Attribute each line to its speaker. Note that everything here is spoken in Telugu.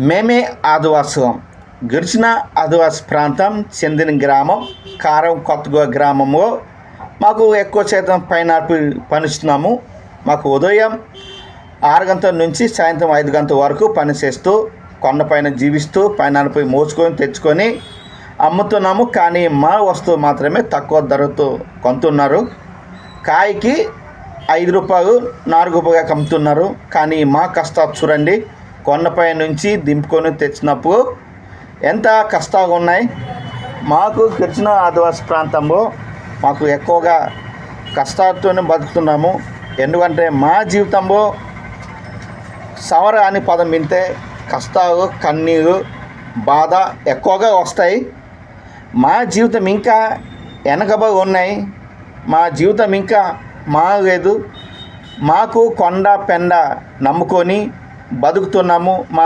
Speaker 1: మేమే ఆదివాసులం. గిరిజన ఆదివాసి ప్రాంతం చెందిన గ్రామం కారం కొత్తగూడ గ్రామంలో మాకు ఎక్కువ శాతం పైనాపిల్ పండిస్తున్నాము. మాకు ఉదయం 6 గంటల నుంచి సాయంత్రం 5 గంటల వరకు పని చేస్తూ కొండపైన జీవిస్తూ పైనాపిల్ మోసుకొని తెచ్చుకొని అమ్ముతున్నాము. కానీ మా వస్తువు మాత్రమే తక్కువ ధరతో కొంటున్నారు. కాయకి 5 రూపాయలు 4 రూపాయలుగా అమ్ముతున్నారు. కానీ మా కష్టాలు చూడండి, కొండపై నుంచి దింపుకొని తెచ్చినప్పుడు ఎంత కష్టాలు ఉన్నాయి. మాకు గిరిజన ఆదివాసి ప్రాంతంలో మాకు ఎక్కువగా కష్టాలతోనే బతుకుతున్నాము. ఎందుకంటే మా జీవితంలో సవర అని పదం వింటే కష్టాలు, కన్నీరు, బాధ ఎక్కువగా వస్తాయి. మా జీవితం ఇంకా వెనకబడి ఉన్నాయి. మా జీవితం ఇంకా మారలేదు. మాకు కొండ పెండ నమ్ముకొని బతుకుతున్నాము.